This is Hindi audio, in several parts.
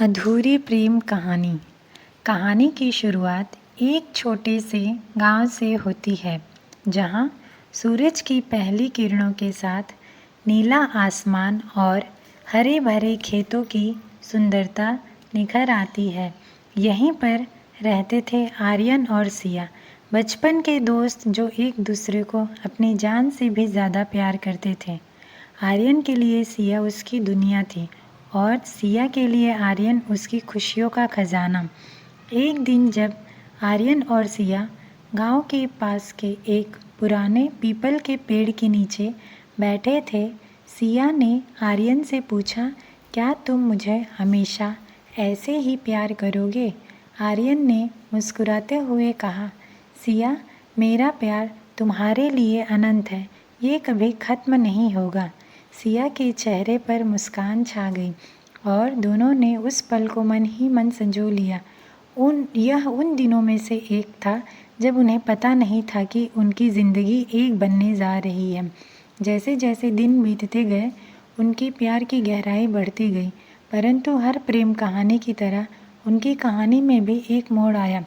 अधूरी प्रेम कहानी। कहानी की शुरुआत एक छोटे से गांव से होती है, जहां सूरज की पहली किरणों के साथ नीला आसमान और हरे भरे खेतों की सुंदरता निखर आती है। यहीं पर रहते थे आर्यन और सिया, बचपन के दोस्त जो एक दूसरे को अपनी जान से भी ज़्यादा प्यार करते थे। आर्यन के लिए सिया उसकी दुनिया थी और सिया के लिए आर्यन उसकी खुशियों का खजाना। एक दिन जब आर्यन और सिया गांव के पास के एक पुराने पीपल के पेड़ के नीचे बैठे थे, सिया ने आर्यन से पूछा, क्या तुम मुझे हमेशा ऐसे ही प्यार करोगे? आर्यन ने मुस्कुराते हुए कहा, सिया, मेरा प्यार तुम्हारे लिए अनंत है, ये कभी खत्म नहीं होगा। सिया के चेहरे पर मुस्कान छा गई और दोनों ने उस पल को मन ही मन संजो लिया। यह उन दिनों में से एक था जब उन्हें पता नहीं था कि उनकी ज़िंदगी एक बनने जा रही है। जैसे जैसे दिन बीतते गए, उनकी प्यार की गहराई बढ़ती गई, परंतु हर प्रेम कहानी की तरह उनकी कहानी में भी एक मोड़ आया।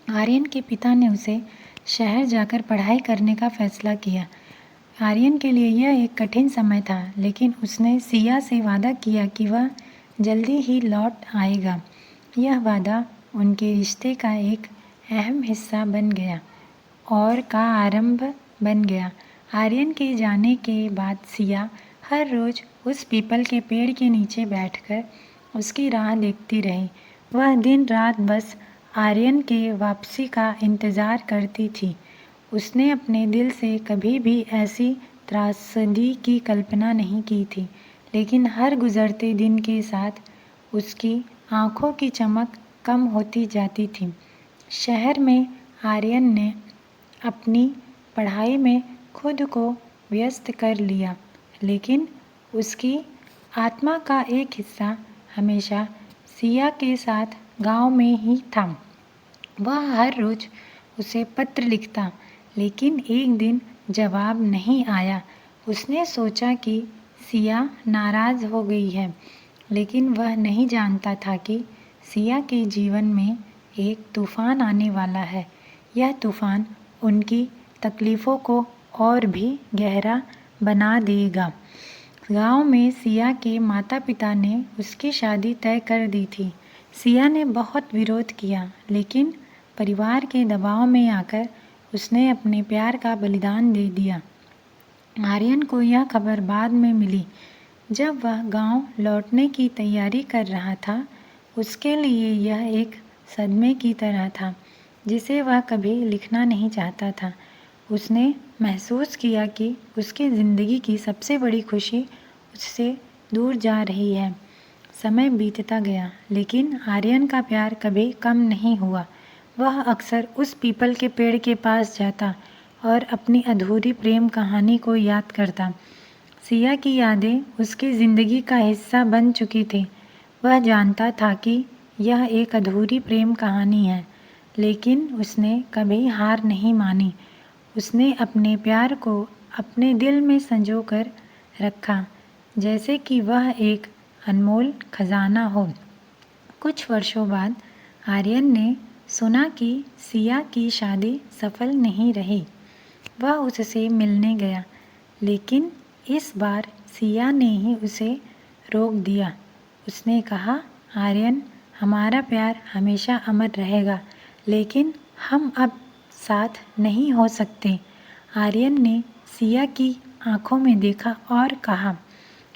आर्यन के पिता ने उसे शहर जाकर पढ़ाई करने का फैसला किया। आर्यन के लिए यह एक कठिन समय था, लेकिन उसने सिया से वादा किया कि वह जल्दी ही लौट आएगा। यह वादा उनके रिश्ते का एक अहम हिस्सा बन गया और का आरंभ बन गया। आर्यन के जाने के बाद सिया हर रोज़ उस पीपल के पेड़ के नीचे बैठकर उसकी राह देखती रही। वह दिन रात बस आर्यन के वापसी का इंतज़ार करती थी। उसने अपने दिल से कभी भी ऐसी त्रासदी की कल्पना नहीं की थी, लेकिन हर गुजरते दिन के साथ उसकी आँखों की चमक कम होती जाती थी। शहर में आर्यन ने अपनी पढ़ाई में खुद को व्यस्त कर लिया, लेकिन उसकी आत्मा का एक हिस्सा हमेशा सिया के साथ गांव में ही था। वह हर रोज़ उसे पत्र लिखता, लेकिन एक दिन जवाब नहीं आया। उसने सोचा कि सिया नाराज़ हो गई है, लेकिन वह नहीं जानता था कि सिया के जीवन में एक तूफ़ान आने वाला है। यह तूफ़ान उनकी तकलीफ़ों को और भी गहरा बना देगा। गांव में सिया के माता पिता ने उसकी शादी तय कर दी थी। सिया ने बहुत विरोध किया, लेकिन परिवार के दबाव में आकर उसने अपने प्यार का बलिदान दे दिया। आर्यन को यह खबर बाद में मिली, जब वह गांव लौटने की तैयारी कर रहा था। उसके लिए यह एक सदमे की तरह था, जिसे वह कभी लिखना नहीं चाहता था। उसने महसूस किया कि उसकी ज़िंदगी की सबसे बड़ी खुशी उससे दूर जा रही है। समय बीतता गया, लेकिन आर्यन का प्यार कभी कम नहीं हुआ। वह अक्सर उस पीपल के पेड़ के पास जाता और अपनी अधूरी प्रेम कहानी को याद करता। सिया की यादें उसकी ज़िंदगी का हिस्सा बन चुकी थी। वह जानता था कि यह एक अधूरी प्रेम कहानी है, लेकिन उसने कभी हार नहीं मानी। उसने अपने प्यार को अपने दिल में संजो कर रखा, जैसे कि वह एक अनमोल खजाना हो। कुछ वर्षों बाद आर्यन ने सुना कि सिया की शादी सफल नहीं रही। वह उससे मिलने गया, लेकिन इस बार सिया ने ही उसे रोक दिया। उसने कहा, आर्यन, हमारा प्यार हमेशा अमर रहेगा, लेकिन हम अब साथ नहीं हो सकते। आर्यन ने सिया की आंखों में देखा और कहा,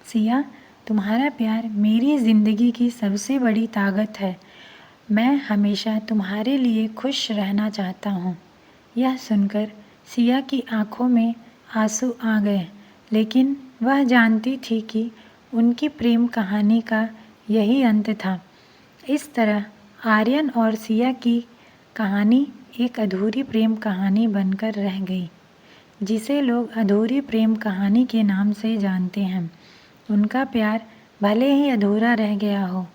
सिया, तुम्हारा प्यार मेरी ज़िंदगी की सबसे बड़ी ताकत है। मैं हमेशा तुम्हारे लिए खुश रहना चाहता हूँ। यह सुनकर सिया की आंखों में आंसू आ गए, लेकिन वह जानती थी कि उनकी प्रेम कहानी का यही अंत था। इस तरह आर्यन और सिया की कहानी एक अधूरी प्रेम कहानी बनकर रह गई, जिसे लोग अधूरी प्रेम कहानी के नाम से जानते हैं। उनका प्यार भले ही अधूरा रह गया हो,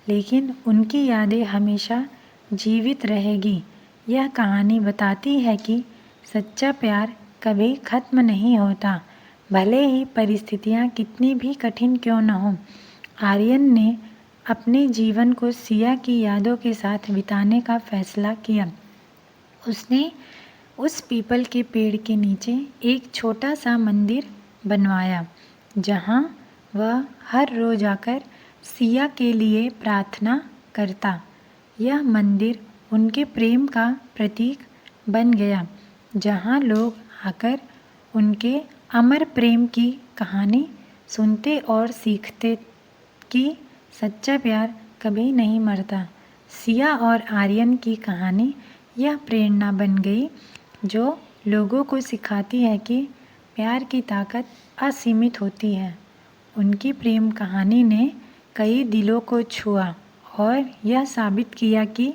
लेकिन उनकी यादें हमेशा जीवित रहेगी। यह कहानी बताती है कि सच्चा प्यार कभी खत्म नहीं होता, भले ही परिस्थितियाँ कितनी भी कठिन क्यों न हो। आर्यन ने अपने जीवन को सिया की यादों के साथ बिताने का फैसला किया। उसने उस पीपल के पेड़ के नीचे एक छोटा सा मंदिर बनवाया, जहाँ वह हर रोज आकर सिया के लिए प्रार्थना करता। यह मंदिर उनके प्रेम का प्रतीक बन गया, जहाँ लोग आकर उनके अमर प्रेम की कहानी सुनते और सीखते कि सच्चा प्यार कभी नहीं मरता। सिया और आर्यन की कहानी यह प्रेरणा बन गई, जो लोगों को सिखाती है कि प्यार की ताकत असीमित होती है। उनकी प्रेम कहानी ने कई दिलों को छुआ और यह साबित किया कि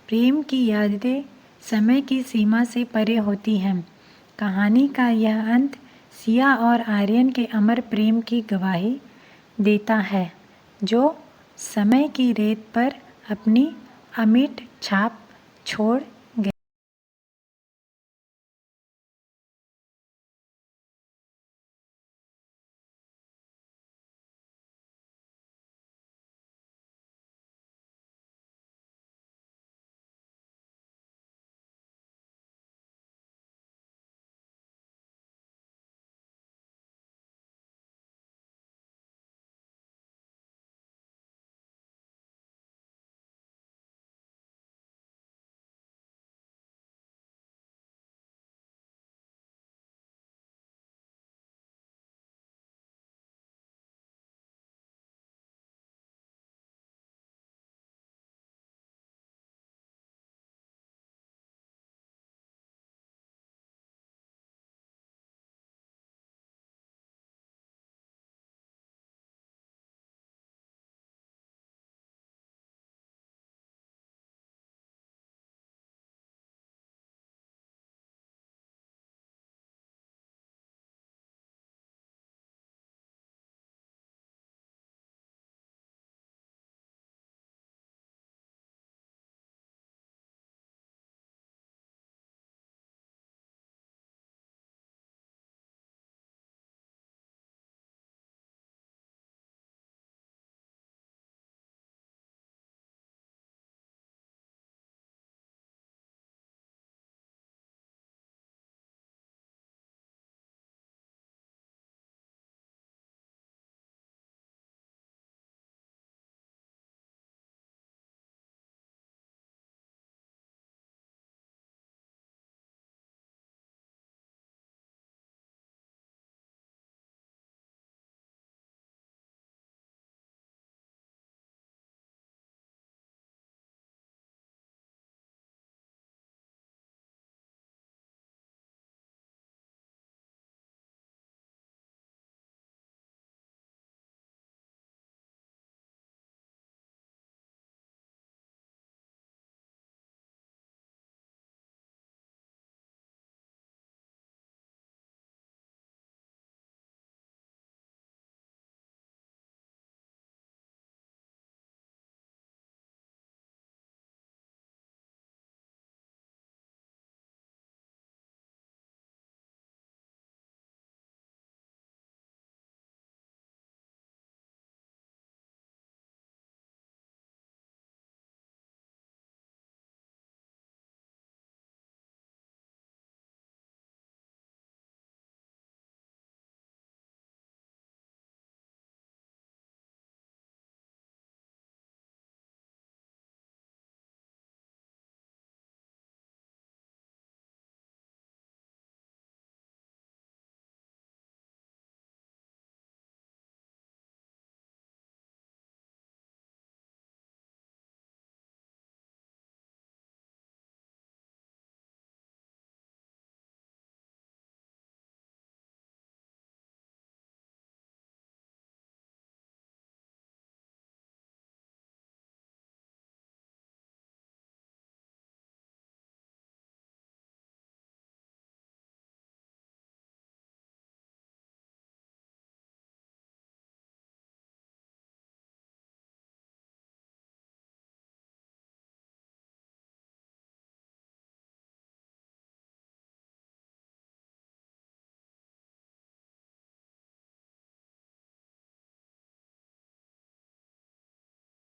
प्रेम की यादें समय की सीमा से परे होती हैं। कहानी का यह अंत सिया और आर्यन के अमर प्रेम की गवाही देता है, जो समय की रेत पर अपनी अमिट छाप छोड़